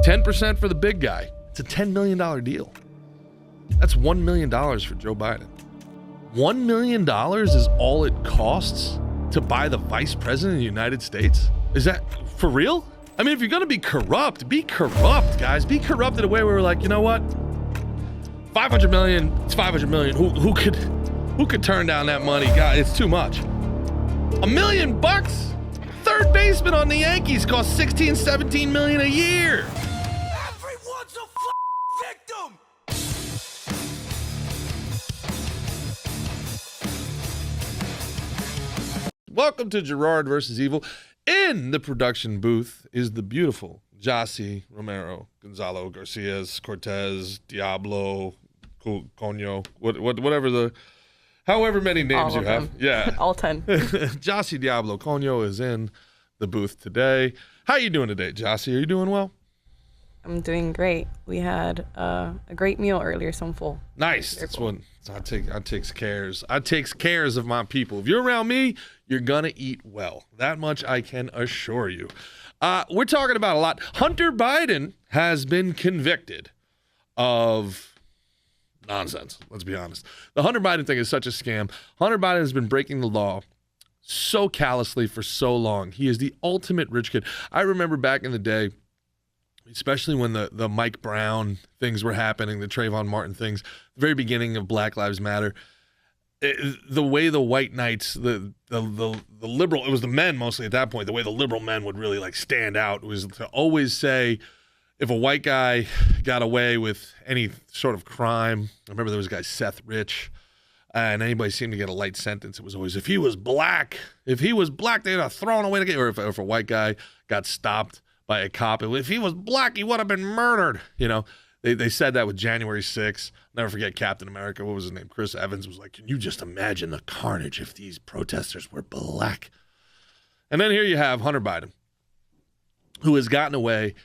10% for the big guy. It's a $10 million deal. That's $1 million for Joe Biden. $1 million is all it costs to buy the vice president of the United States? Is that for real? I mean, if you're going to be corrupt, guys. Be corrupt in a way where we're like, you know what? 500 million, it's 500 million. Who could turn down that money? God, it's too much. $1 million bucks? Third baseman on the Yankees costs 16, 17 million a year. Everyone's a victim. Welcome to Gerard versus Evil. In the production booth is the beautiful Jossie Romero, Gonzalo Garcias, Cortez, Diablo, Coño, however many names you have. Yeah. All 10. Jossie Diablo Coño is in the booth today. How are you doing today, Jossie? Are you doing well? I'm doing great. We had a great meal earlier, so I'm full. Nice. That's what I takes cares. I takes cares of my people. If you're around me, you're gonna eat well. That much I can assure you. We're talking about a lot. Hunter Biden has been convicted of nonsense. Let's be honest. The Hunter Biden thing is such a scam. Hunter Biden has been breaking the law so callously for so long. He is the ultimate rich kid. I remember back in the day, especially when the Mike Brown things were happening, the Trayvon Martin things, the very beginning of Black Lives Matter, the way the white knights, the liberal, it was the men mostly at that point, the way the liberal men would really like stand out was to always say, if a white guy got away with any sort of crime, I remember there was a guy, Seth Rich, and anybody seemed to get a light sentence. It was always, if he was black, they'd have thrown away the game. Or if a white guy got stopped by a cop, if he was black, he would have been murdered. You know, they said that with January 6th. Never forget Captain America. What was his name? Chris Evans was like, can you just imagine the carnage if these protesters were black? And then here you have Hunter Biden, who has gotten away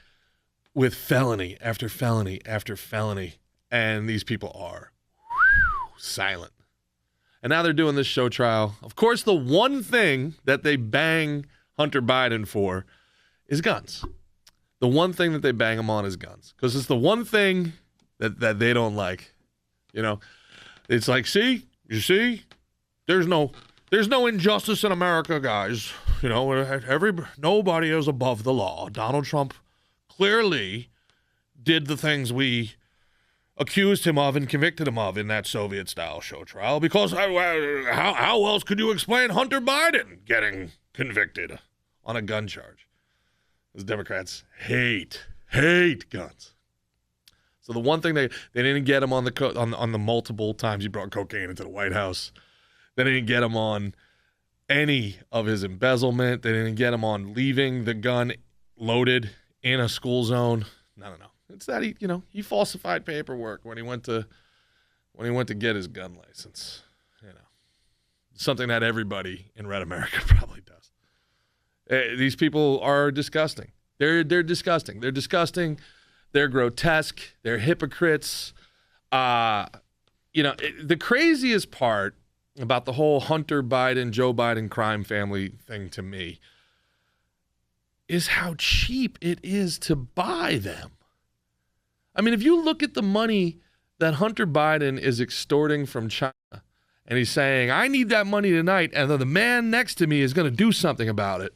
with felony after felony after felony. And these people are silent. And now they're doing this show trial. Of course, the one thing that they bang Hunter Biden for is guns. The one thing that they bang him on is guns. Because it's the one thing that they don't like. You know, it's like, you see, there's no injustice in America, guys. You know, nobody is above the law. Donald Trump clearly did the things we accused him of and convicted him of in that Soviet-style show trial. Because how else could you explain Hunter Biden getting convicted on a gun charge? Because Democrats hate guns. So the one thing they didn't get him on the multiple times he brought cocaine into the White House. They didn't get him on any of his embezzlement. They didn't get him on leaving the gun loaded in a school zone. No. It's that he falsified paperwork when he went to get his gun license. You know, something that everybody in Red America probably does. These people are disgusting. They're disgusting. They're disgusting. They're grotesque. They're hypocrites. The craziest part about the whole Hunter Biden, Joe Biden crime family thing to me is how cheap it is to buy them. I mean, if you look at the money that Hunter Biden is extorting from China, and he's saying, I need that money tonight, and then the man next to me is going to do something about it.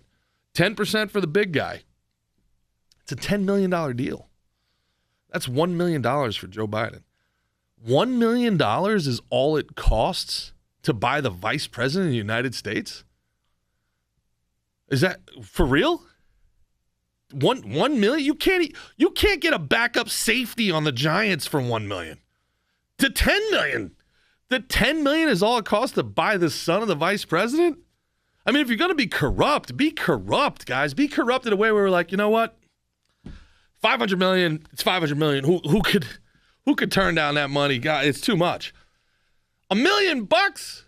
10% for the big guy. It's a $10 million deal. That's $1 million for Joe Biden. $1 million is all it costs to buy the vice president of the United States? Is that for real? $1 million? You can't get a backup safety on the Giants for $1 million. To $10 million. The $10 million is all it costs to buy the son of the vice president? I mean, if you're going to be corrupt, guys. Be corrupt in a way where we're like, you know what? 500 million, it's 500 million. Who could turn down that money? God, it's too much. $1 million bucks?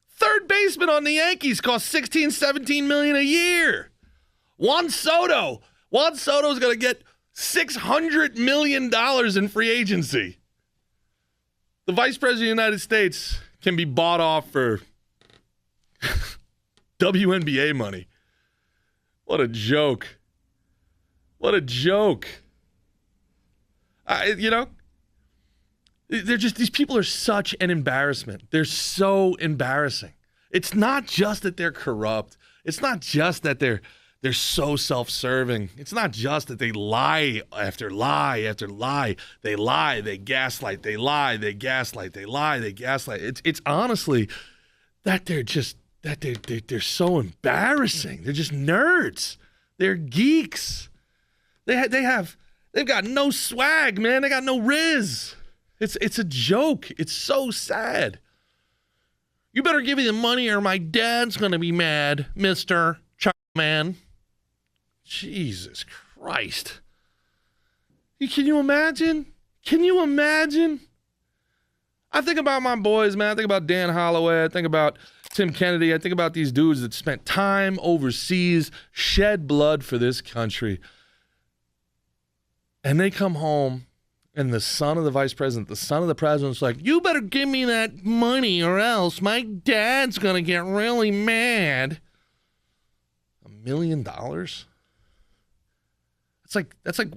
Third baseman on the Yankees costs 16, 17 million a year. Juan Soto's going to get $600 million in free agency. The vice president of the United States can be bought off for WNBA money. What a joke. What a joke. You know, they're just, these people are such an embarrassment. They're so embarrassing. It's not just that they're corrupt. It's not just that they're so self-serving. It's not just that they lie after lie after lie. They lie, they gaslight, they lie, they gaslight, they lie, they gaslight. It's honestly that they're so embarrassing. They're just nerds. They're geeks. They've got no swag, man. They got no riz. It's a joke. It's so sad. You better give me the money or my dad's gonna be mad, Mr. Man. Jesus Christ. Can you imagine? Can you imagine? I think about my boys, man. I think about Dan Holloway. I think about Tim Kennedy. I think about these dudes that spent time overseas, shed blood for this country. And they come home, and the son of the vice president, the son of the president's like, you better give me that money or else my dad's going to get really mad. $1 million? That's like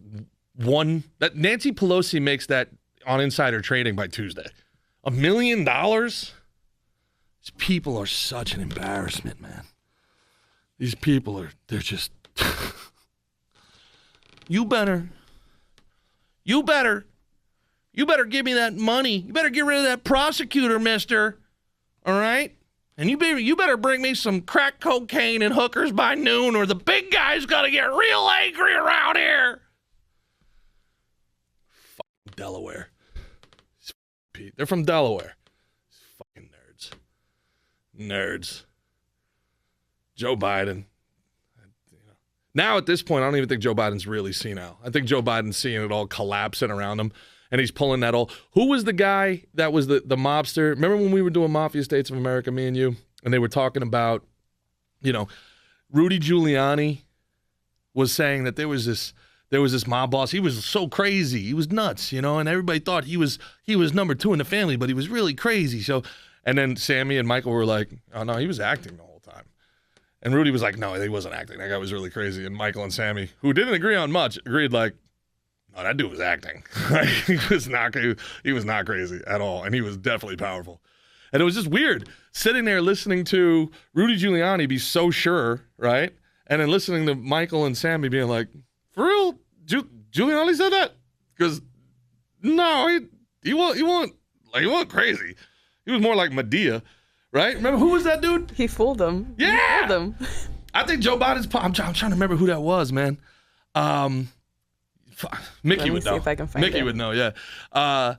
one, that Nancy Pelosi makes that on insider trading by Tuesday. $1 million? These people are such an embarrassment, man. These people they're just, you better give me that money. You better get rid of that prosecutor, mister. All right? And you better bring me some crack cocaine and hookers by noon, or the big guy's gonna get real angry around here. Fucking Delaware. They're from Delaware. Fucking nerds. Nerds. Joe Biden. Now at this point, I don't even think Joe Biden's really senile. I think Joe Biden's seeing it all collapsing around him, and he's pulling that all. Who was the guy that was the mobster? Remember when we were doing Mafia States of America, me and you, and they were talking about, Rudy Giuliani was saying that there was this mob boss. He was so crazy. He was nuts, and everybody thought he was number two in the family, but he was really crazy. So, and then Sammy and Michael were like, oh, no, he was acting the whole time. And Rudy was like, no, he wasn't acting. That guy was really crazy. And Michael and Sammy, who didn't agree on much, agreed like, no, that dude was acting. He was not crazy at all. And he was definitely powerful. And it was just weird sitting there listening to Rudy Giuliani be so sure, right? And then listening to Michael and Sammy being like, for real? Giuliani said that? Because no, he wasn't crazy. He was more like Medea. Right? Remember, who was that dude? He fooled them. Yeah! He fooled them. I think Joe Biden's... I'm trying to remember who that was, man. Mickey would know. See if I can find Mickey it. would know, yeah. But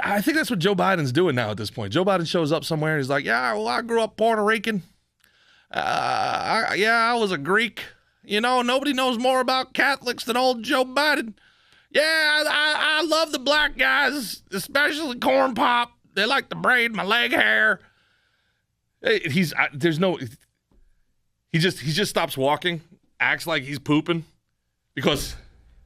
I think that's what Joe Biden's doing now at this point. Joe Biden shows up somewhere and he's like, yeah, well, I grew up Puerto Rican. I was a Greek. Nobody knows more about Catholics than old Joe Biden. Yeah, I love the black guys, especially Corn Pop. They like to braid my leg hair. He just stops walking, acts like he's pooping, because.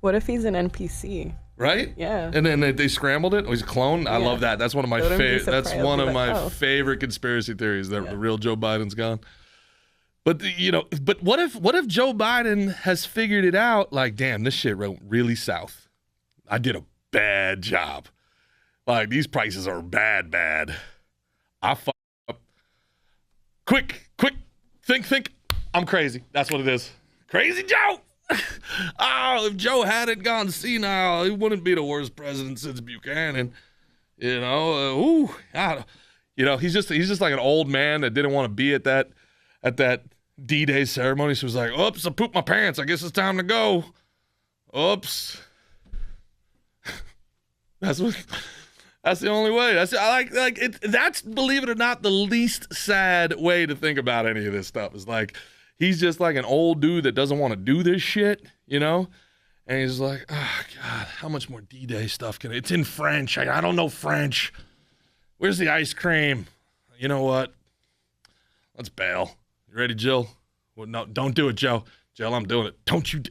What if he's an NPC? Right? Yeah. And then they scrambled it. Oh, he's a clone. I love that. That's one of my favorite. That's one of my favorite conspiracy theories. That the real Joe Biden's gone. But but what if Joe Biden has figured it out? Like, damn, this shit went really south. I did a bad job. Like, these prices are bad. I fucked up. Quick, think. I'm crazy. That's what it is. Crazy Joe. Oh, if Joe hadn't gone senile, he wouldn't be the worst president since Buchanan. He's just like an old man that didn't want to be at that D-Day ceremony. So he was like, oops, I pooped my pants. I guess it's time to go. Oops. That's the only way. That's, believe it or not, the least sad way to think about any of this stuff. Is like, he's just like an old dude that doesn't want to do this shit, And he's like, oh, God, how much more D-Day stuff it's in French. I don't know French. Where's the ice cream? You know what? Let's bail. You ready, Jill? Well, no, don't do it, Joe. Jill, I'm doing it. Don't you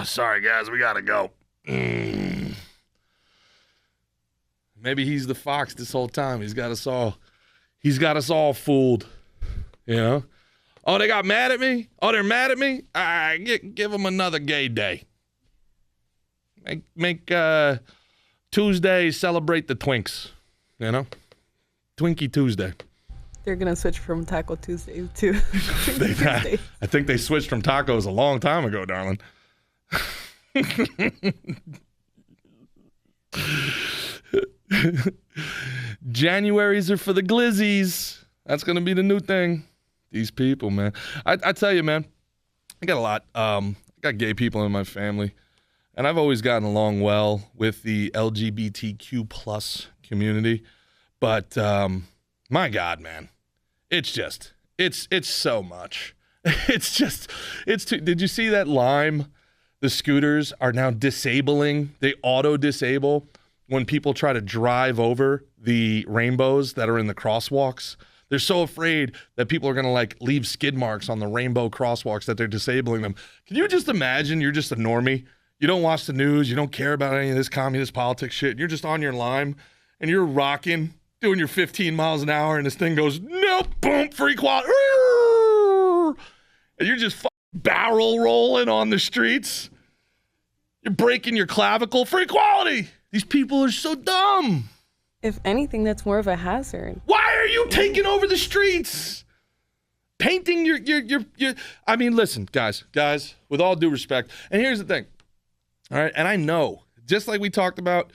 sorry, guys. We got to go. Maybe he's the fox this whole time. He's got us all fooled, Oh, they got mad at me? Oh, they're mad at me? All right, give them another gay day. Make Tuesday celebrate the twinks, you know? Twinkie Tuesday. They're going to switch from Taco Tuesday to Tuesday. I think they switched from tacos a long time ago, darling. Januaries are for the glizzies. That's going to be the new thing. These people, man. I tell you, man, I got a lot. I got gay people in my family, and I've always gotten along well with the LGBTQ plus community. But my God, man, it's so much. It's too. Did you see that Lime? The scooters are now disabling. They auto-disable when people try to drive over the rainbows that are in the crosswalks. They're so afraid that people are going to like leave skid marks on the rainbow crosswalks that they're disabling them. Can you just imagine you're just a normie? You don't watch the news. You don't care about any of this communist politics shit. You're just on your Lime and you're rocking, doing your 15 miles an hour, and this thing goes, nope, boom, for equality. And you're just barrel rolling on the streets. You're breaking your clavicle for equality. These people are so dumb. If anything, that's more of a hazard. Why are you taking over the streets? Painting your I mean, listen, guys, with all due respect, and here's the thing. All right, and I know, just like we talked about,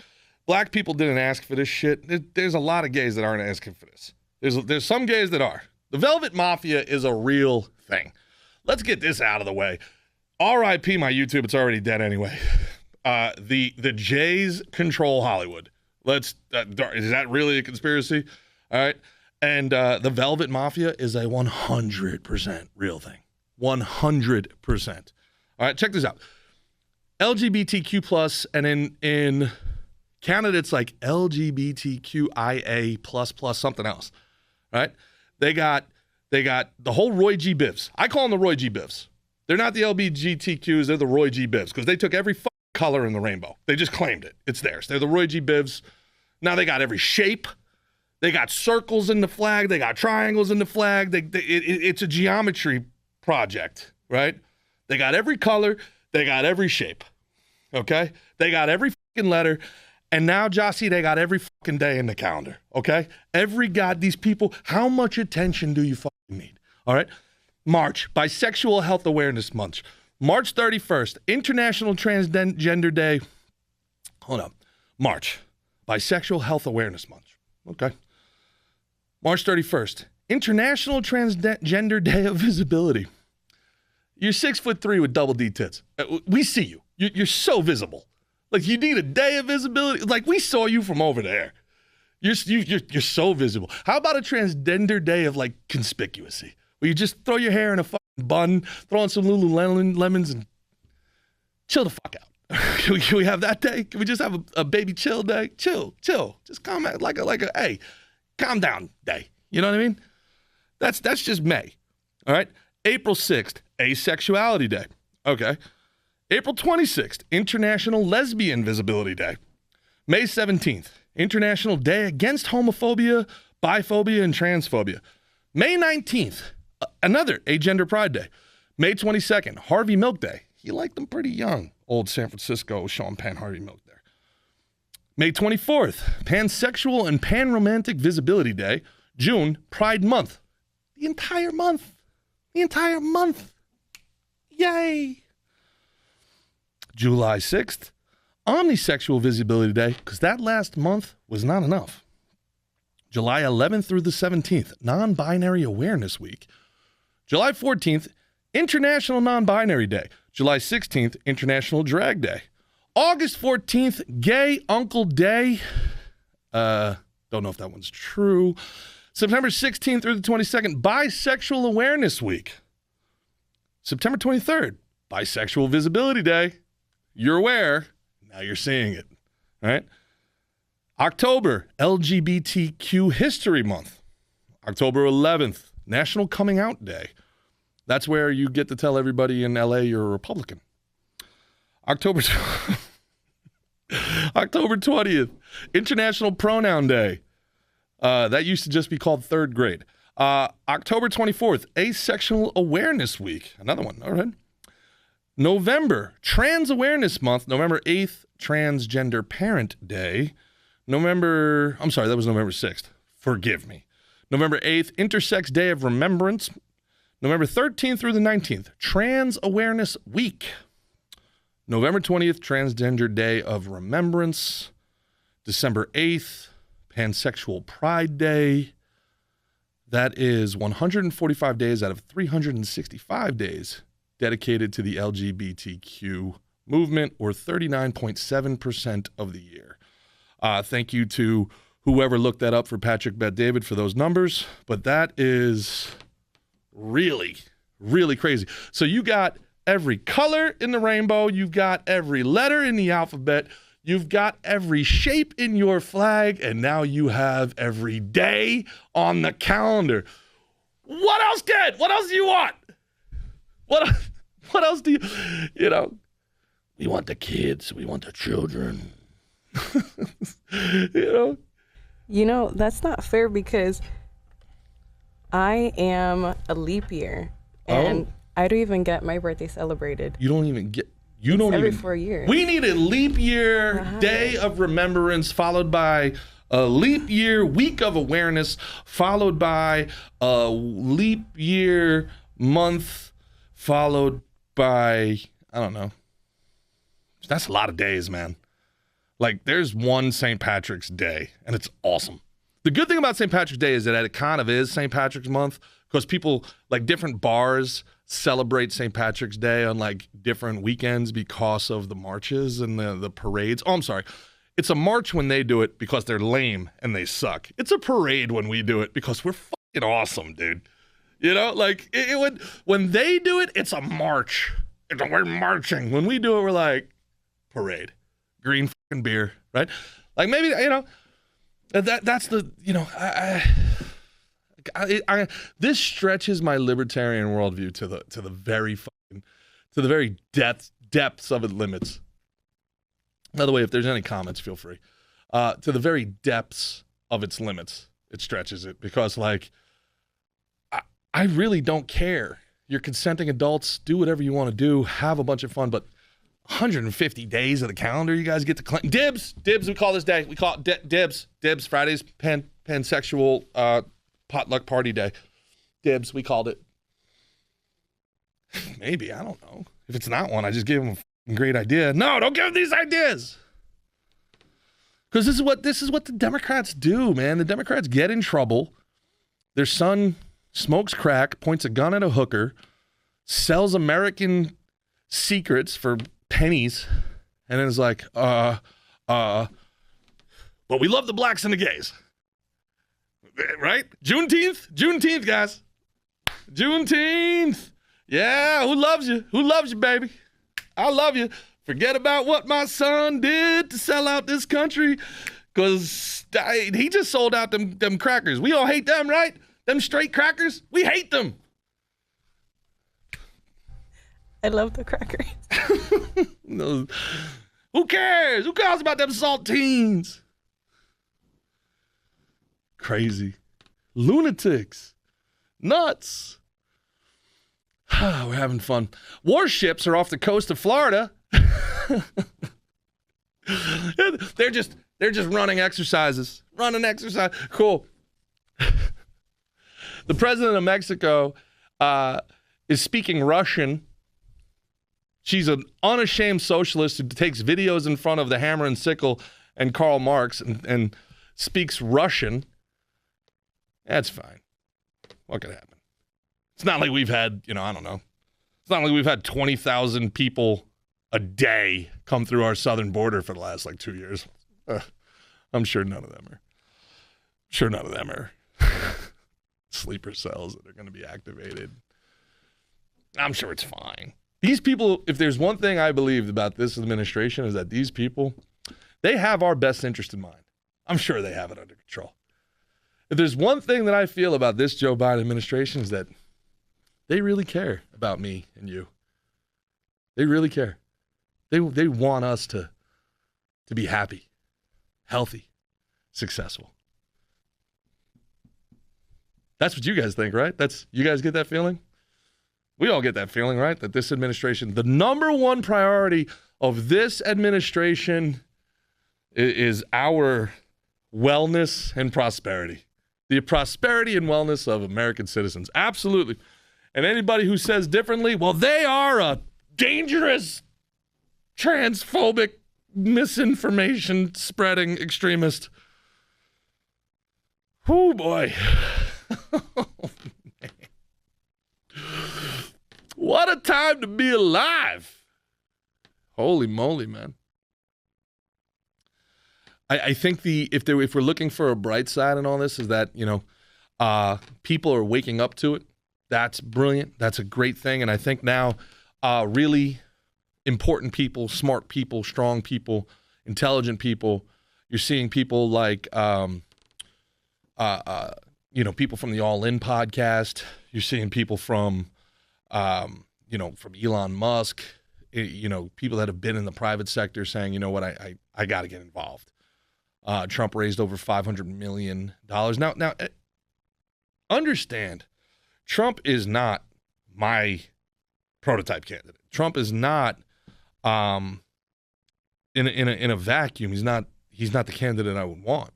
black people didn't ask for this shit. There's a lot of gays that aren't asking for this. There's some gays that are. The Velvet Mafia is a real thing. Let's get this out of the way. R.I.P. my YouTube. It's already dead anyway. The Jays control Hollywood. Is that really a conspiracy? All right. And the Velvet Mafia is a 100% real thing. 100%. All right. Check this out. LGBTQ plus, and in Canada it's like LGBTQIA plus something else. All right. They got the whole Roy G. Bivs. I call them the Roy G. Bivs. They're not the LGBTQs. They're the Roy G. Bivs because they took every color in the rainbow. They just claimed it. It's theirs. They're the Roy G. Bivs. Now they got every shape. They got circles in the flag. They got triangles in the flag. It's a geometry project, right? They got every color. They got every shape, okay? They got every fucking letter. And now, Jossie, they got every fucking day in the calendar, okay? These people, how much attention do you fucking need, all right? March, Bisexual Health Awareness Month. March 31st, International Transgender Day. Hold up. March, Bisexual Health Awareness Month. Okay. March 31st, International Transgender Day of Visibility. You're 6'3" with double D tits. We see you. You're so visible. Like, you need a day of visibility. Like, we saw you from over there. You're so visible. How about a transgender day of, like, conspicuousy? Where you just throw your hair in a fucking bun, throw on some Lululemons, and chill the fuck out. Can we have that day? Can we just have a baby chill day? Chill. Just calm out like a hey, calm down day. You know what I mean? That's just May. All right? April 6th, Asexuality Day. Okay. April 26th, International Lesbian Visibility Day. May 17th, International Day Against Homophobia, Biphobia, and Transphobia. May 19th, another Agender Pride Day. May 22nd, Harvey Milk Day. He liked them pretty young. Old San Francisco Sean Penn Harvey Milk there. May 24th, Pansexual and Panromantic Visibility Day. June, Pride Month. The entire month. Yay. July 6th, Omnisexual Visibility Day, because that last month was not enough. July 11th through the 17th, Non-Binary Awareness Week. July 14th, International Non-Binary Day. July 16th, International Drag Day. August 14th, Gay Uncle Day. Don't know if that one's true. September 16th through the 22nd, Bisexual Awareness Week. September 23rd, Bisexual Visibility Day. You're aware. Now you're seeing it. All right? October, LGBTQ History Month. October 11th, National Coming Out Day. That's where you get to tell everybody in LA you're a Republican. October 20th, International Pronoun Day. That used to just be called third grade. October 24th, Asexual Awareness Week. Another one. All right. November, Trans Awareness Month. November 8th, Transgender Parent Day. That was November 6th. Forgive me. November 8th, Intersex Day of Remembrance. November 13th through the 19th, Trans Awareness Week. November 20th, Transgender Day of Remembrance. December 8th, Pansexual Pride Day. That is 145 days out of 365 days dedicated to the LGBTQ movement, or 39.7% of the year. Thank you to whoever looked that up for Patrick Bet-David for those numbers, but that is really, really crazy. So you got every color in the rainbow, you've got every letter in the alphabet, you've got every shape in your flag, and now you have every day on the calendar. What else, kid? What else do you want? What else do you, we want the kids, we want the children. That's not fair because I am a leap year and I don't even get my birthday celebrated. Every 4 years. We need a leap year day of remembrance, followed by a leap year week of awareness, followed by a leap year month, followed by, I don't know. That's a lot of days, man. Like, there's one St. Patrick's Day, and it's awesome. The good thing about St. Patrick's Day is that it kind of is St. Patrick's month, because people, like, different bars celebrate St. Patrick's Day on, like, different weekends because of the marches and the parades. Oh, I'm sorry. It's a march when they do it because they're lame and they suck. It's a parade when we do it because we're fucking awesome, dude. When they do it, it's a march. We're marching. When we do it, we're like, parade. Green fucking beer, right? Like, maybe, that's the, this stretches my libertarian worldview to the very depths of its limits. By the way, if there's any comments, feel free. To the very depths of its limits, it stretches it, because, like, I really don't care. You're consenting adults. Do whatever you want to do. Have a bunch of fun. But 150 days of the calendar you guys get to claim. Dibs, we call this day. We call it dibs. Friday's pansexual potluck party day. Dibs, we called it. Maybe, I don't know. If it's not one, I just gave them a great idea. No, don't give them these ideas. Because this is what the Democrats do, man. The Democrats get in trouble. Their son smokes crack, points a gun at a hooker, sells American secrets for pennies, and then is like, but we love the blacks and the gays. Right? Juneteenth, guys. Juneteenth. Yeah, who loves you? Who loves you, baby? I love you. Forget about what my son did to sell out this country, because he just sold out them crackers. We all hate them, right? Them straight crackers, we hate them. I love the crackers. No. Who cares? Who cares about them saltines? Crazy. Lunatics. Nuts. We're having fun. Warships are off the coast of Florida. They're just running exercises. Cool. The president of Mexico is speaking Russian. She's an unashamed socialist who takes videos in front of the Hammer and Sickle and Karl Marx and speaks Russian. That's fine. What could happen? It's not like we've had, I don't know. It's not like we've had 20,000 people a day come through our southern border for the last, 2 years. I'm sure none of them are sleeper cells that are going to be activated. I'm sure it's fine. These people, if there's one thing I believe about this administration, is that these people, they have our best interest in mind. I'm sure they have it under control. If there's one thing that I feel about this Joe Biden administration, is that they really care about me and you. They really care. They want us to be happy, healthy, successful. That's what you guys think, right? You guys get that feeling? We all get that feeling, right? That this administration, the number one priority of this administration is our wellness and prosperity. The prosperity and wellness of American citizens. Absolutely. And anybody who says differently, well, they are a dangerous, transphobic, misinformation spreading extremist. Oh, boy. Oh, man. What a time to be alive. Holy moly, man. I think if we're looking for a bright side in all this is that, people are waking up to it. That's brilliant. That's a great thing. And I think now really important people, smart people, strong people, intelligent people, you're seeing people like, people from the All In podcast. You're seeing people from, from Elon Musk, people that have been in the private sector saying, you know what, I got to get involved. Trump raised over $500 million. Now, understand, Trump is not my prototype candidate. Trump is not in a vacuum. He's not the candidate I would want.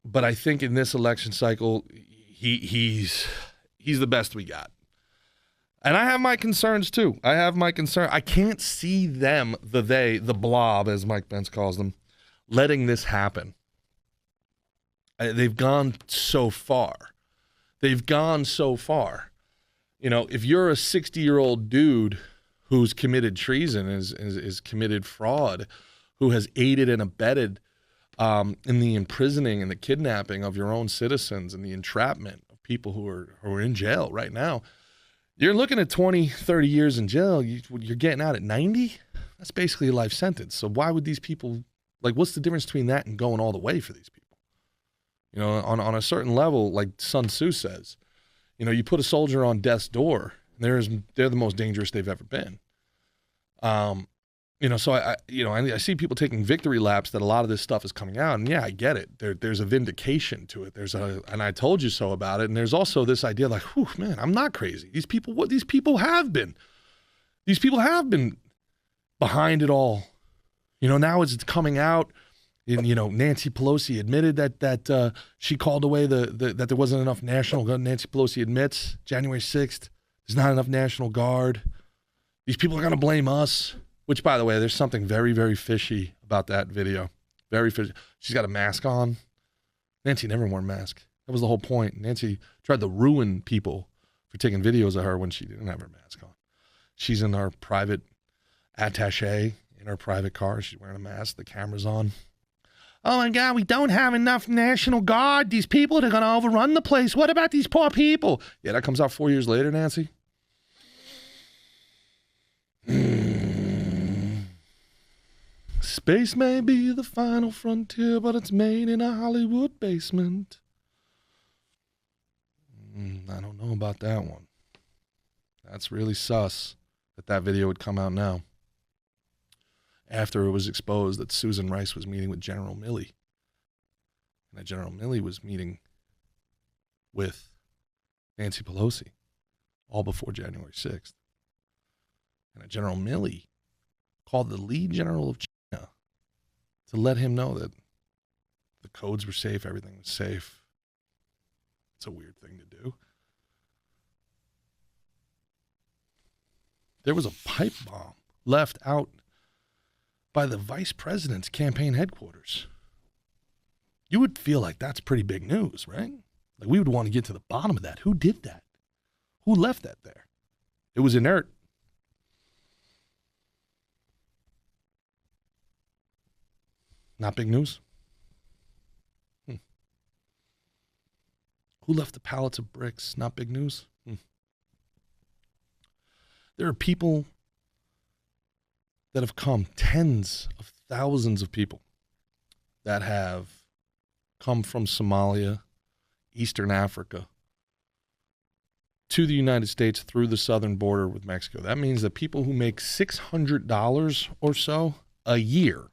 But I think in this election cycle, he's the best we got. And I have my concerns too. I can't see them, the blob, as Mike Pence calls them, letting this happen. They've gone so far. If you're a 60-year-old dude who's committed treason, is committed fraud, who has aided and abetted in the imprisoning and the kidnapping of your own citizens and the entrapment of people who are in jail right now, you're looking at 20, 30 years in jail. You're getting out at 90? That's basically a life sentence. So why would these people, what's the difference between that and going all the way for these people? On a certain level, like Sun Tzu says, you put a soldier on death's door, they're the most dangerous they've ever been. So I see people taking victory laps that a lot of this stuff is coming out, and yeah, I get it. There's a vindication to it. And I told you so about it. And there's also this idea like, whew, man, I'm not crazy. These people have been behind it all. Now it's coming out. And, Nancy Pelosi admitted that she called away that there wasn't enough National Guard. Nancy Pelosi admits January 6th, there's not enough National Guard. These people are going to blame us. Which, by the way, there's something very, very fishy about that video. Very fishy. She's got a mask on. Nancy never wore a mask. That was the whole point. Nancy tried to ruin people for taking videos of her when she didn't have her mask on. She's in our private attaché in her private car. She's wearing a mask. The camera's on. Oh, my God, we don't have enough National Guard. These people are going to overrun the place. What about these poor people? Yeah, that comes out 4 years later, Nancy. Space may be the final frontier, but it's made in a Hollywood basement. I don't know about that one. That's really sus that video would come out now. After it was exposed that Susan Rice was meeting with General Milley. And that General Milley was meeting with Nancy Pelosi all before January 6th. And that General Milley called the lead general of China to let him know that the codes were safe, everything was safe. It's a weird thing to do. There was a pipe bomb left out by the vice president's campaign headquarters. You would feel like that's pretty big news, right? Like we would want to get to the bottom of that. Who did that? Who left that there? It was inert. Not big news. Who left the pallets of bricks? Not big news. There are people that have come, tens of thousands of people that have come from Somalia, Eastern Africa, to the United States through the southern border with Mexico. That means that people who make $600 or so a year,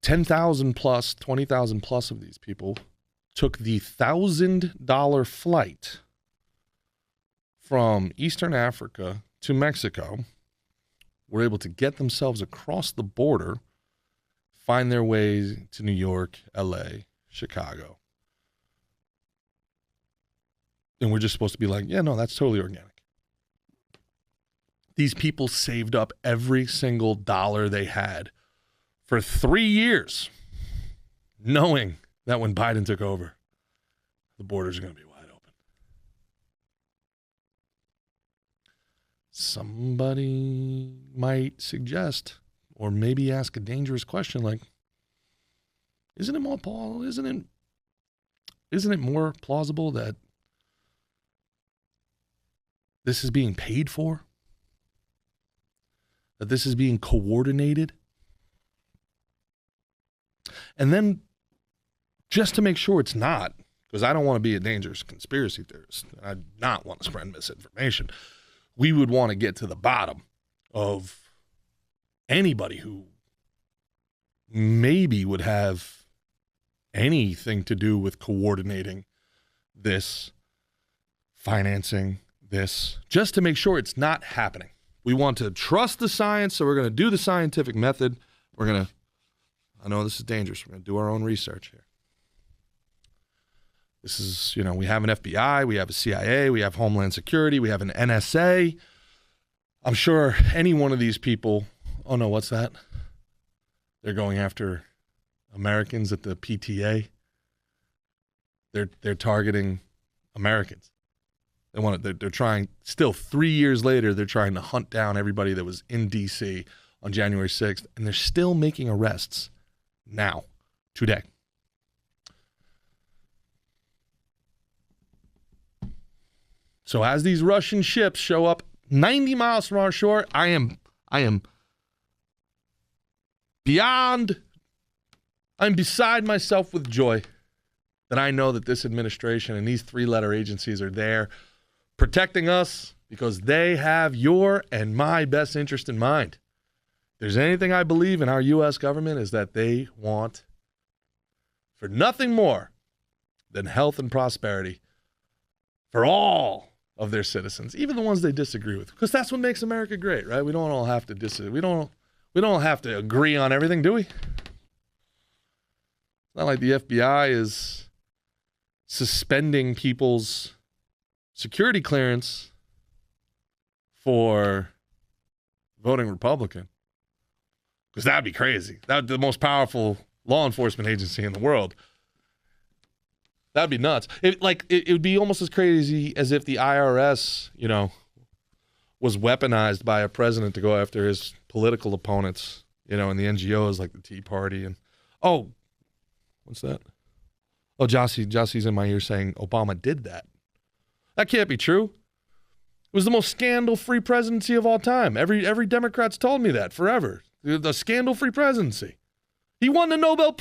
10,000 plus, 20,000 plus of these people took the $1,000 flight from Eastern Africa to Mexico, were able to get themselves across the border, find their way to New York, LA, Chicago. And we're just supposed to be like, yeah, no, that's totally organic. These people saved up every single dollar they had for 3 years, knowing that when Biden took over, the borders are going to be wide open. Somebody might suggest, or maybe ask a dangerous question like, isn't it more plausible that this is being paid for? That this is being coordinated? And then, just to make sure it's not, because I don't want to be a dangerous conspiracy theorist, I do not want to spread misinformation, we would want to get to the bottom of anybody who maybe would have anything to do with coordinating this, financing this, just to make sure it's not happening. We want to trust the science, so we're going to do the scientific method. We're going to, I know this is dangerous, we're going to do our own research here. This is, we have an FBI, we have a CIA, we have Homeland Security, we have an NSA. I'm sure any one of these people, oh no, what's that? They're going after Americans at the PTA. They're targeting Americans. They're trying, still 3 years later, they're trying to hunt down everybody that was in D.C. on January 6th, and they're still making arrests now, today. So as these Russian ships show up 90 miles from our shore, I am beside myself with joy that I know that this administration and these three-letter agencies are there protecting us because they have your and my best interest in mind. If there's anything I believe in our U.S. government is that they want for nothing more than health and prosperity for all of their citizens, even the ones they disagree with, because that's what makes America great, right? We don't all have to disagree. We don't have to agree on everything, do we? It's not like the FBI is suspending people's security clearance for voting Republican, because that'd be crazy. That'd be the most powerful law enforcement agency in the world. That'd be nuts. It would be almost as crazy as if the IRS, was weaponized by a president to go after his political opponents, and the NGOs like the Tea Party and, oh, what's that? Oh, Jossie's in my ear saying Obama did that. That can't be true. It was the most scandal-free presidency of all time. Every Democrat's told me that forever. The scandal-free presidency. He won the Nobel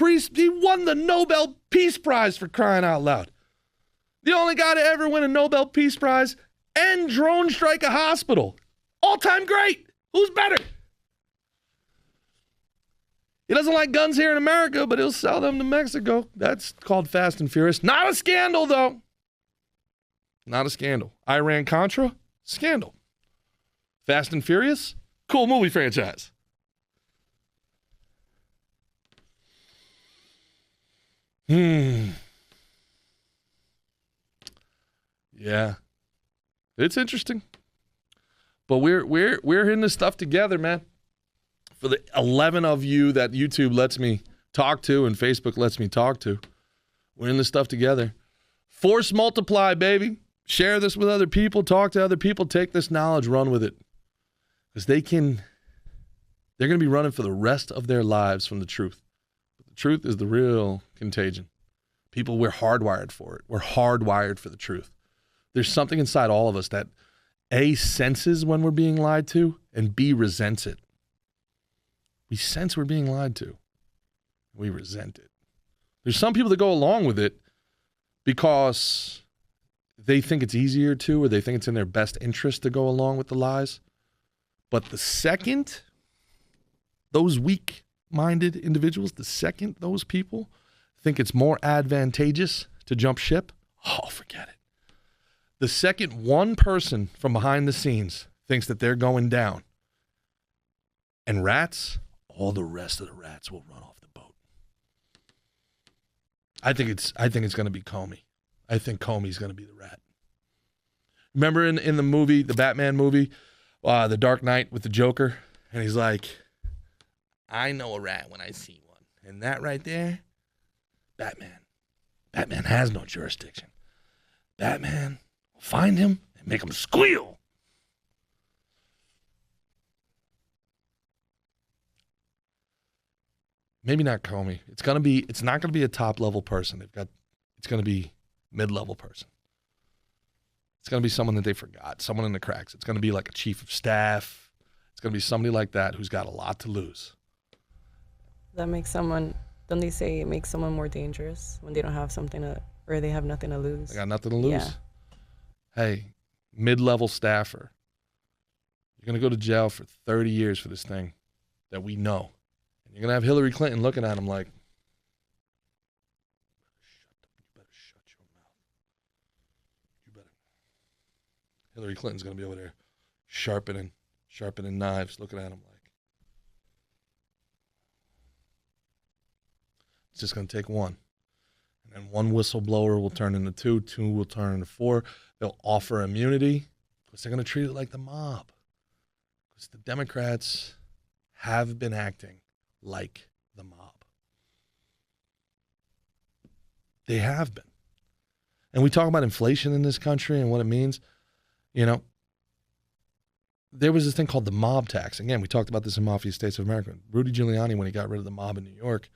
Peace Prize, for crying out loud. The only guy to ever win a Nobel Peace Prize and drone strike a hospital. All-time great. Who's better? He doesn't like guns here in America, but he'll sell them to Mexico. That's called Fast and Furious. Not a scandal, though. Not a scandal. Iran-Contra? Scandal. Fast and Furious? Cool movie franchise. Yeah. It's interesting. But we're in this stuff together, man. For the 11 of you that YouTube lets me talk to and Facebook lets me talk to, we're in this stuff together. Force multiply, baby. Share this with other people. Talk to other people. Take this knowledge. Run with it. Because they're going to be running for the rest of their lives from the truth. But the truth is the real contagion. People, we're hardwired for it. We're hardwired for the truth. There's something inside all of us that A, senses when we're being lied to, and B, resents it. We sense we're being lied to. We resent it. There's some people that go along with it because they think it's easier to, or they think it's in their best interest to go along with the lies. But the second those weak-minded individuals, the second those people think it's more advantageous to jump ship, oh, forget it. The second one person from behind the scenes thinks that they're going down, and rats, all the rest of the rats will run off the boat. I think it's going to be Comey. I think Comey's going to be the rat. Remember in the movie, the Batman movie, The Dark Knight with the Joker? And he's like, I know a rat when I see one. And that right there, Batman. Batman has no jurisdiction. Batman will find him and make him squeal. Maybe not Comey. It's not gonna be a top level person. It's gonna be mid-level person. It's gonna be someone that they forgot, someone in the cracks. It's gonna be like a chief of staff. It's gonna be somebody like that who's got a lot to lose. That makes someone, don't they say it makes someone more dangerous when they don't have something to, or they have nothing to lose? They got nothing to lose. Yeah. Hey, mid-level staffer, you're gonna go to jail for 30 years for this thing that we know. You're going to have Hillary Clinton looking at him like, you better shut your mouth. You better. Hillary Clinton's going to be over there sharpening knives, looking at him like. It's just going to take one. And then one whistleblower will turn into two will turn into four. They'll offer immunity because they're going to treat it like the mob. Because the Democrats have been acting like the mob. They have been. And we talk about inflation in this country and what it means. You know, there was this thing called the mob tax. Again, we talked about this in Mafia States of America. Rudy Giuliani, when he got rid of the mob in New York,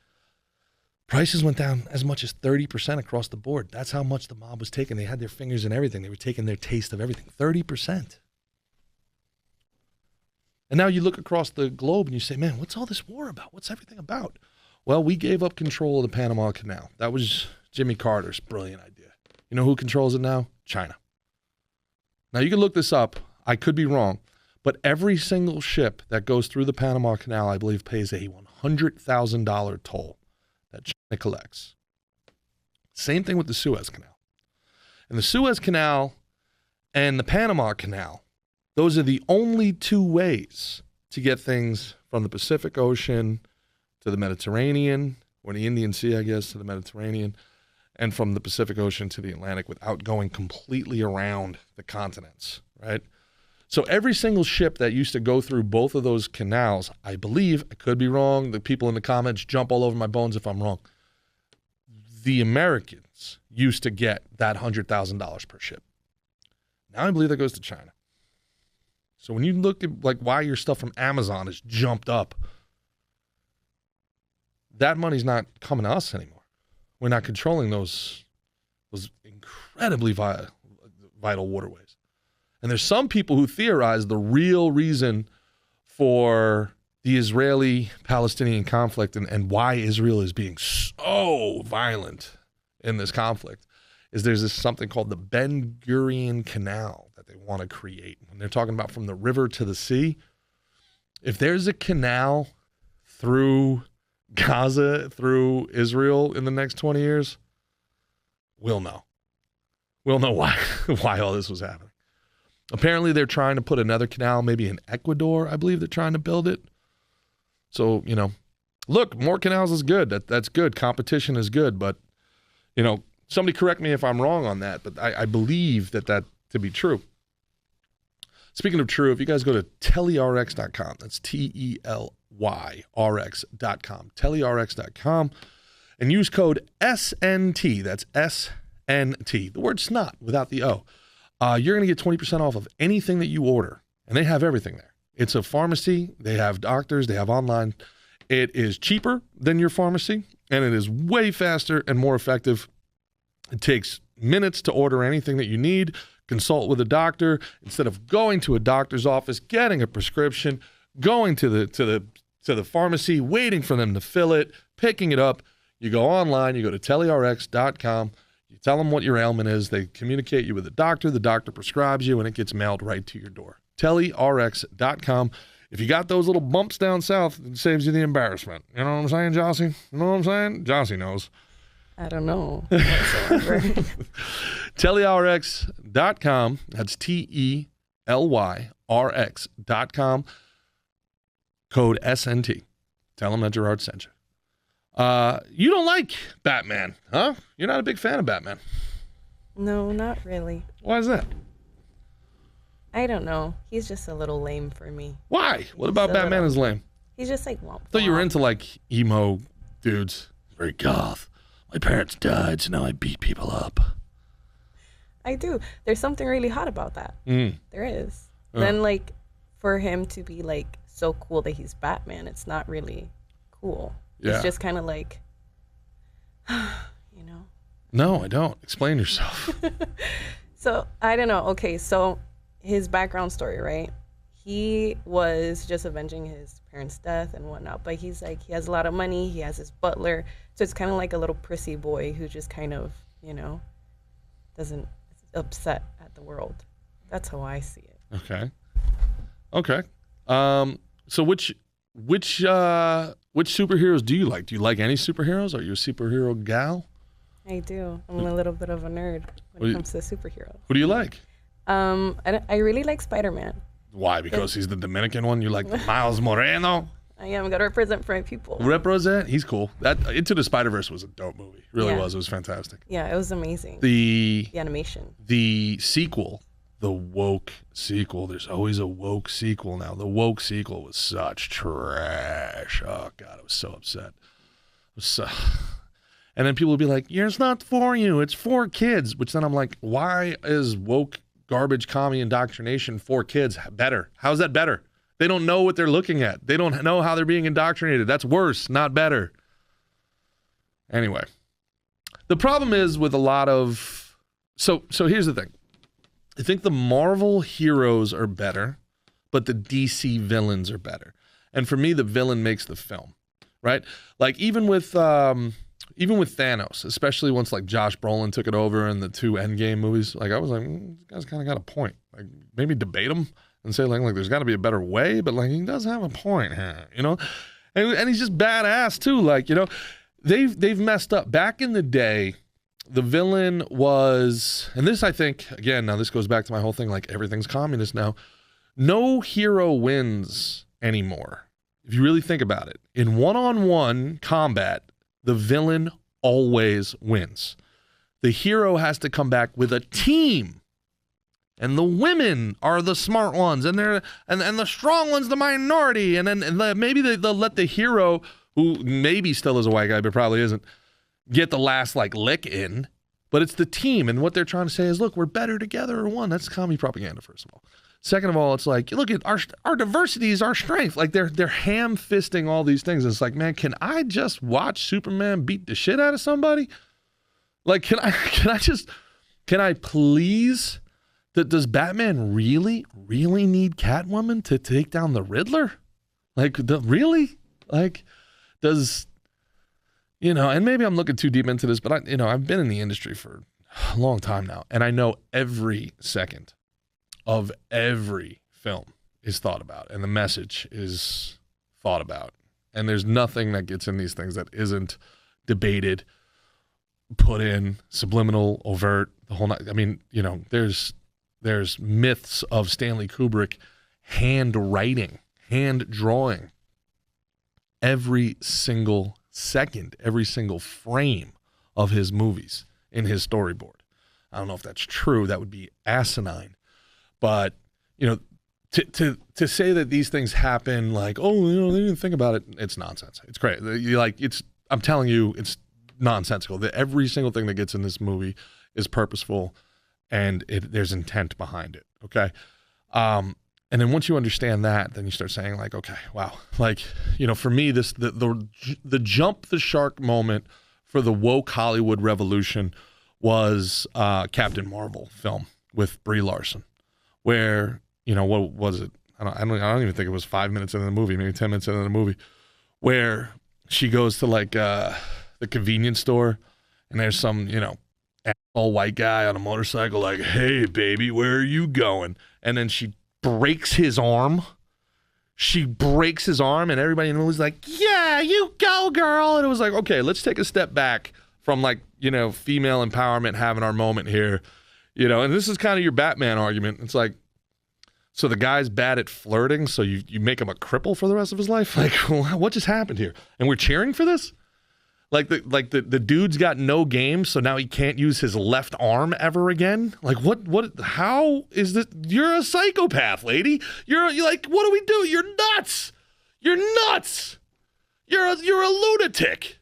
prices went down as much as 30% across the board. That's how much the mob was taking. They had their fingers in everything. They were taking their taste of everything. 30%. And now you look across the globe and you say, man, what's all this war about? What's everything about? Well, we gave up control of the Panama Canal. That was Jimmy Carter's brilliant idea. You know who controls it now? China. Now, you can look this up. I could be wrong. But every single ship that goes through the Panama Canal, I believe, pays a $100,000 toll that China collects. Same thing with the Suez Canal. And the Suez Canal and the Panama Canal, those are the only two ways to get things from the Pacific Ocean to the Mediterranean, or the Indian Sea, I guess, to the Mediterranean, and from the Pacific Ocean to the Atlantic without going completely around the continents, right? So every single ship that used to go through both of those canals, I believe, I could be wrong, the people in the comments jump all over my bones if I'm wrong, the Americans used to get that $100,000 per ship. Now I believe that goes to China. So when you look at like why your stuff from Amazon has jumped up, that money's not coming to us anymore. We're not controlling those incredibly vital waterways. And there's some people who theorize the real reason for the Israeli-Palestinian conflict and why Israel is being so violent in this conflict is there's this something called the Ben Gurion Canal that they want to create. When they're talking about from the river to the sea, if there's a canal through Gaza, through Israel in the next 20 years, we'll know. We'll know why all this was happening. Apparently, they're trying to put another canal, maybe in Ecuador. I believe they're trying to build it. So, you know, look, more canals is good. That's good. Competition is good. But, you know, somebody correct me if I'm wrong on that. But I believe that to be true. Speaking of true, if you guys go to telyrx.com, that's TELYRX.com, telyrx.com, and use code SNT, that's SNT, the word snot without the O, you're going to get 20% off of anything that you order. And they have everything there. It's a pharmacy. They have doctors. They have online. It is cheaper than your pharmacy, and it is way faster and more effective. It takes minutes to order anything that you need. Consult with a doctor instead of going to a doctor's office, getting a prescription, going to the pharmacy, waiting for them to fill it, picking it up. You go online, you go to telyrx.com, you tell them what your ailment is, they communicate you with the doctor prescribes you, and it gets mailed right to your door. telyrx.com. If you got those little bumps down south, it saves you the embarrassment. You know what I'm saying, Jossie? You know what I'm saying? Jossie knows. I don't know whatsoever. TelyRx.com. That's TELYRX.com. Code SNT. Tell them that Gerard sent you. You don't like Batman, huh? You're not a big fan of Batman. No, not really. Why is that? I don't know. He's just a little lame for me. Why? What about Batman is lame? He's just like womp. I thought you were into like emo dudes. Very goth. My parents died, so now I beat people up. I do. There's something really hot about that. There is. Oh. Then like for him to be like so cool that he's Batman, it's not really cool. Yeah. It's just kind of like, you know. No, I don't. Explain yourself. So I don't know. Okay, so his background story, right? He was just avenging his parents' death and whatnot, but he's like, he has a lot of money, he has his butler, so it's kind of like a little prissy boy who just kind of, you know, doesn't upset at the world. That's how I see it. Okay. So which superheroes do you like? Do you like any superheroes? Are you a superhero gal? I do. I'm a little bit of a nerd when it comes to superheroes. Who do you like? I really like Spider-Man. Why? Because he's the Dominican one? You like Miles Moreno? I am gotta represent for my people. Represent? He's cool. That Into the Spider-Verse was a dope movie. It really was. It was fantastic. Yeah, it was amazing. The animation. The sequel, the woke sequel. There's always a woke sequel now. The woke sequel was such trash. Oh God, I was so upset. And then people would be like, "It's not for you. It's for kids." Which then I'm like, why is woke garbage commie indoctrination for kids better? How's that better? They don't know what they're looking at. They don't know how they're being indoctrinated. That's worse, not better. Anyway, the problem is with a lot of... So here's the thing. I think the Marvel heroes are better, but the DC villains are better. And for me, the villain makes the film, right? Like even with Thanos, especially once like Josh Brolin took it over in the 2 Endgame movies, like I was like, this guy's kind of got a point. Like maybe debate him and say like there's got to be a better way, but like he does have a point here, you know? And he's just badass too. Like, you know, they've messed up. Back in the day, the villain was, and this I think, again, now this goes back to my whole thing, like everything's communist now. No hero wins anymore. If you really think about it, in one-on-one combat, the villain always wins. The hero has to come back with a team. And the women are the smart ones, and they're and the strong ones the minority. And then maybe they'll let the hero, who maybe still is a white guy but probably isn't, get the last like lick in. But it's the team, and what they're trying to say is, look, we're better together or one. That's commie propaganda, first of all. Second of all, it's like, look at our diversity is our strength. Like they're ham-fisting all these things. It's like, man, can I just watch Superman beat the shit out of somebody? Like, can I please? Does Batman really need Catwoman to take down the Riddler? Like, really? Like, does, you know, and maybe I'm looking too deep into this, but I've been in the industry for a long time now, and I know every second of every film is thought about, and the message is thought about. And there's nothing that gets in these things that isn't debated, put in, subliminal, overt, the whole night. I mean, you know, there's myths of Stanley Kubrick hand drawing every single second, every single frame of his movies in his storyboard. I don't know if that's true. That would be asinine. But, you know, to say that these things happen like, oh, you know, they didn't think about it, it's nonsense. It's crazy. I'm telling you, it's nonsensical. Every single thing that gets in this movie is purposeful, and there's intent behind it, okay? And then once you understand that, then you start saying like, okay, wow. Like, you know, for me, the jump the shark moment for the woke Hollywood revolution was Captain Marvel film with Brie Larson, where, you know, what was it? I don't even think it was 5 minutes into the movie, maybe 10 minutes into the movie, where she goes to like the convenience store, and there's some, you know, asshole white guy on a motorcycle like, hey, baby, where are you going? And then she breaks his arm. And everybody in the movie was like, yeah, you go, girl. And it was like, okay, let's take a step back from like, you know, female empowerment having our moment here, you know, and this is kind of your Batman argument. It's like, so the guy's bad at flirting, so you make him a cripple for the rest of his life? Like, what just happened here? And we're cheering for this? Like the dude's got no game, so now he can't use his left arm ever again? Like, how is this? You're a psychopath, lady. You're like, what do we do? You're nuts. You're nuts. You're a lunatic.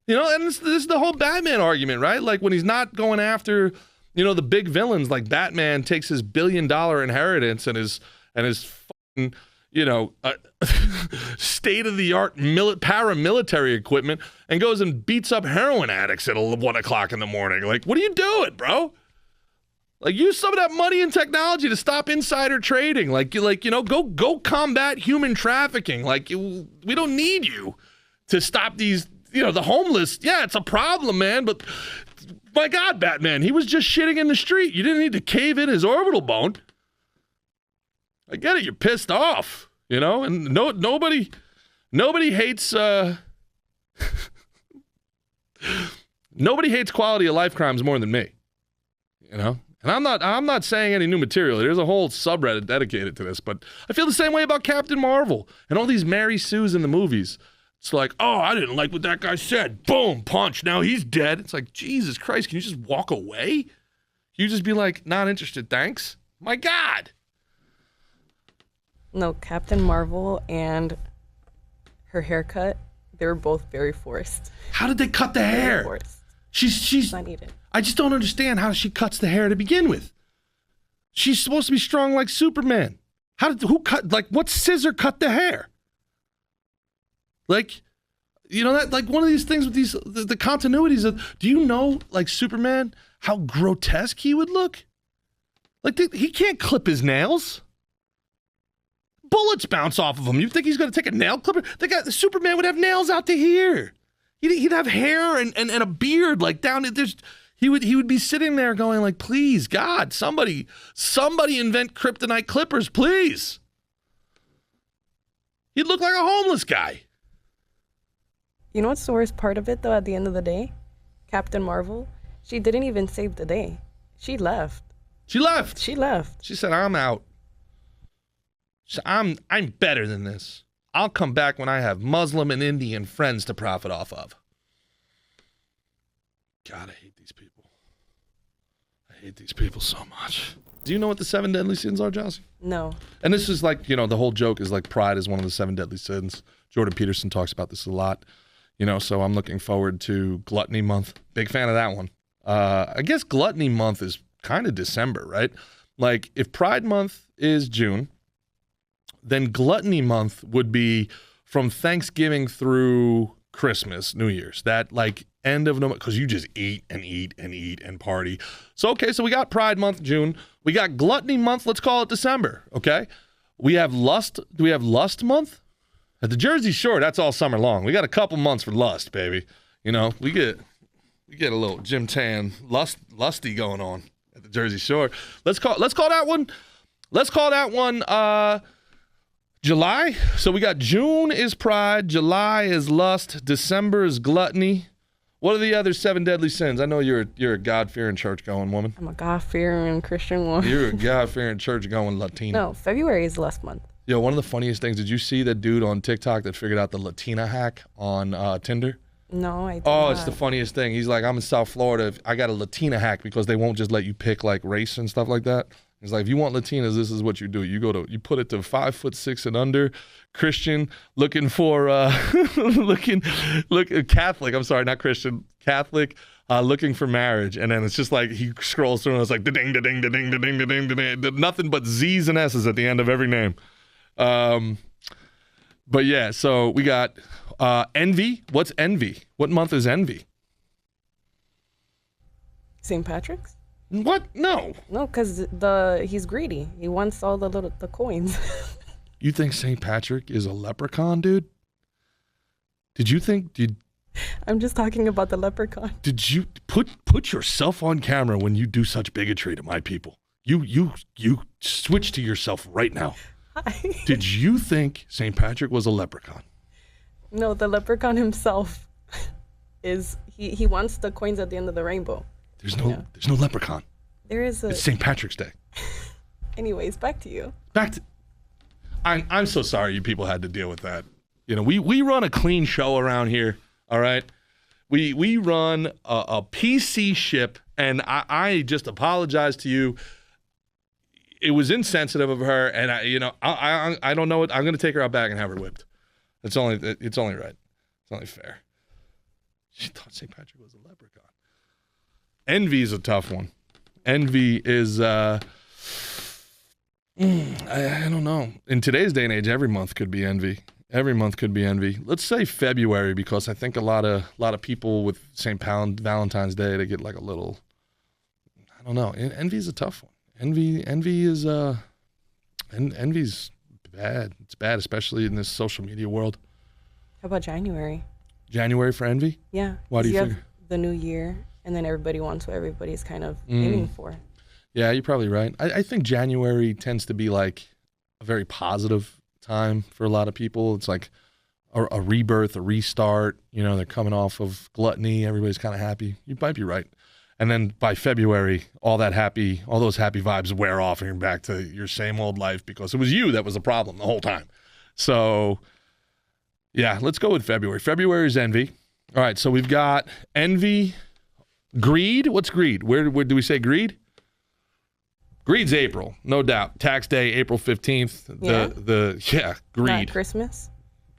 You know, and this is the whole Batman argument, right? Like when he's not going after, you know, the big villains, like Batman takes his $1 billion inheritance and his fucking, you know, state-of-the-art paramilitary equipment and goes and beats up heroin addicts at 1 o'clock in the morning. Like, what are you doing, bro? Like, use some of that money and technology to stop insider trading. Like you know, go combat human trafficking. Like, we don't need you to stop these, you know, the homeless. Yeah, it's a problem, man, but my God, Batman, he was just shitting in the street. You didn't need to cave in his orbital bone. I get it. You're pissed off, you know, and nobody hates nobody hates quality of life crimes more than me, you know. And I'm not saying any new material. There's a whole subreddit dedicated to this, but I feel the same way about Captain Marvel and all these Mary Sues in the movies. It's like, oh, I didn't like what that guy said. Boom, punch. Now he's dead. It's like, Jesus Christ, can you just walk away? Can you just be like, not interested, thanks? My God. No, Captain Marvel and her haircut, they were both very forced. How did they cut the hair? Forced. She's not needed. I just don't understand how she cuts the hair to begin with. She's supposed to be strong like Superman. What scissor cut the hair? Like, you know, that, like one of these things with these, the continuities of, do you know, like Superman, how grotesque he would look? Like, he can't clip his nails. Bullets bounce off of him. You think he's going to take a nail clipper? The Superman would have nails out to here. He'd have hair and a beard like down there's. He would be sitting there going like, please, God, somebody invent kryptonite clippers, please. He'd look like a homeless guy. You know what's the worst part of it, though, at the end of the day? Captain Marvel, she didn't even save the day. She left. She left. She said, I'm out. I'm better than this. I'll come back when I have Muslim and Indian friends to profit off of. God, I hate these people. I hate these people so much. Do you know what the 7 deadly sins are, Josie? No. And this is like, you know, the whole joke is like pride is one of the 7 deadly sins. Jordan Peterson talks about this a lot. You know, so I'm looking forward to Gluttony Month. Big fan of that one. I guess Gluttony Month is kind of December, right? Like, if Pride Month is June, then Gluttony Month would be from Thanksgiving through Christmas, New Year's. That, like, end of November, because you just eat and eat and eat and party. So, okay, so we got Pride Month, June. We got Gluttony Month. Let's call it December, okay? We have Lust. Do we have Lust Month? At the Jersey Shore, that's all summer long. We got a couple months for lust, baby. You know, we get a little Jim Tan lusty going on at the Jersey Shore. Let's call that one. Let's call that one July. So we got June is Pride, July is Lust, December is Gluttony. What are the other 7 deadly sins? I know you're a God-fearing, church-going woman. I'm a God-fearing Christian woman. You're a God-fearing, church-going Latina. No, February is Lust Month. Yo, one of the funniest things, did you see that dude on TikTok that figured out the Latina hack on Tinder? No, I did not. It's the funniest thing. He's like, I'm in South Florida. I got a Latina hack because they won't just let you pick like race and stuff like that. He's like, if you want Latinas, this is what you do. You put it to 5'6" and under, Christian, looking for Catholic. I'm sorry, not Christian, Catholic, looking for marriage. And then it's just like he scrolls through and it's like da-ding, da-ding, da-ding, da-ding, da-ding, da-ding, nothing but Z's and S's at the end of every name. But yeah, so we got envy. What's envy? What month is envy? St. Patrick's? What? No. No, because he's greedy. He wants all the coins. You think St. Patrick is a leprechaun, dude? I'm just talking about the leprechaun. Did you put yourself on camera when you do such bigotry to my people? You switch to yourself right now. Hi. Did you think St. Patrick was a leprechaun? No, the leprechaun himself. is he wants the coins at the end of the rainbow. There's no leprechaun. There is a. It's St. Patrick's Day. Anyways, back to you. I'm so sorry you people had to deal with that. You know, we run a clean show around here. All right, we run a PC ship, and I just apologize to you. It was insensitive of her, and I don't know what I'm going to take her out back and have her whipped. It's only right. It's only fair. She thought St. Patrick was a leprechaun. Envy is a tough one. Envy is I don't know. In today's day and age, every month could be envy. Every month could be envy. Let's say February, because I think a lot of people with St. Valentine's Day, they get like a little. I don't know. Envy is a tough one. Envy is envy's bad. It's bad, especially in this social media world. How about January? January for envy? Yeah. Why do you have figure? The new year, and then everybody wants what everybody's kind of aiming for. Yeah, you're probably right. I think January tends to be like a very positive time for a lot of people. It's like a rebirth, a restart. You know, they're coming off of gluttony. Everybody's kind of happy. You might be right. And then by February, all those happy vibes wear off, and you're back to your same old life because it was you that was the problem the whole time. So, yeah, let's go with February. February is envy. All right, so we've got envy, greed. What's greed? Where do we say greed? Greed's April, no doubt. Tax day, April 15th. Greed. Not Christmas.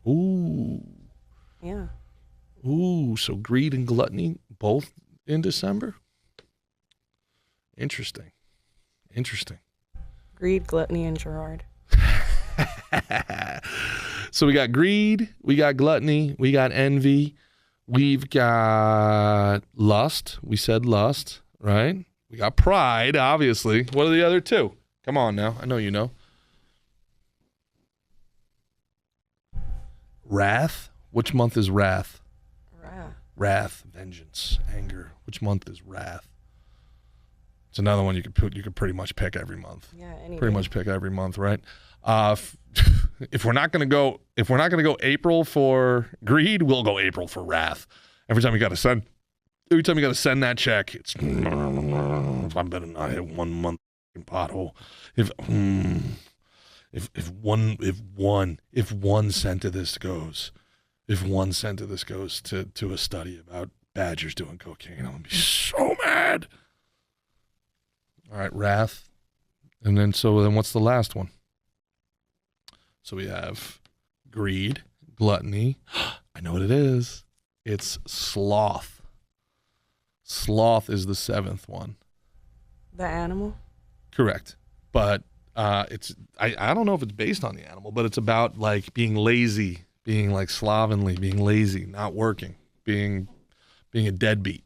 Ooh. Yeah. Ooh, so greed and gluttony both in December? Interesting. Greed, gluttony, and Gerard. So we got greed, we got gluttony, we got envy, we've got lust. We said lust, right? We got pride, obviously. What are the other two? Come on now. I know you know. Wrath. Which month is wrath? Wrath, vengeance, anger. Which month is wrath? It's another one you could pretty much pick every month. Yeah, anyway. Pretty much pick every month, right? If we're not gonna go April for greed, we'll go April for wrath. Every time you got to send that check, it's I better not hit 1 month pothole. If one cent of this goes. If 1 cent of this goes to a study about badgers doing cocaine, I'm going to be so mad. All right, wrath. And then what's the last one? So we have greed, gluttony. I know what it is. It's sloth. Sloth is the 7th one. The animal? Correct. But I don't know if it's based on the animal, but it's about like being lazy. Being like slovenly, being lazy, not working, being a deadbeat.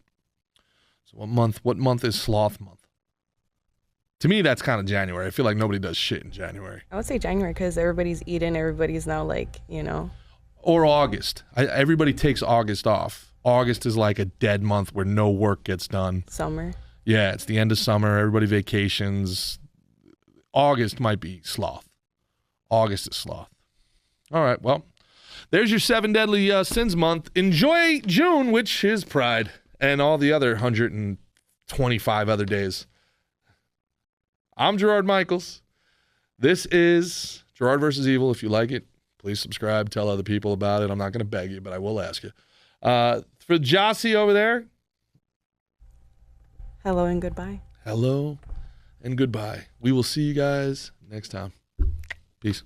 So what month is sloth month? To me, that's kind of January. I feel like nobody does shit in January. I would say January because everybody's eating. Everybody's now like, Or August. Everybody takes August off. August is like a dead month where no work gets done. Summer. Yeah, it's the end of summer. Everybody vacations. August might be sloth. August is sloth. All right, well. There's your 7 deadly sins month. Enjoy June, which is pride, and all the other 125 other days. I'm Gerard Michaels. This is Gerard versus Evil. If you like it, please subscribe. Tell other people about it. I'm not going to beg you, but I will ask you. For Jossie over there. Hello and goodbye. Hello and goodbye. We will see you guys next time. Peace.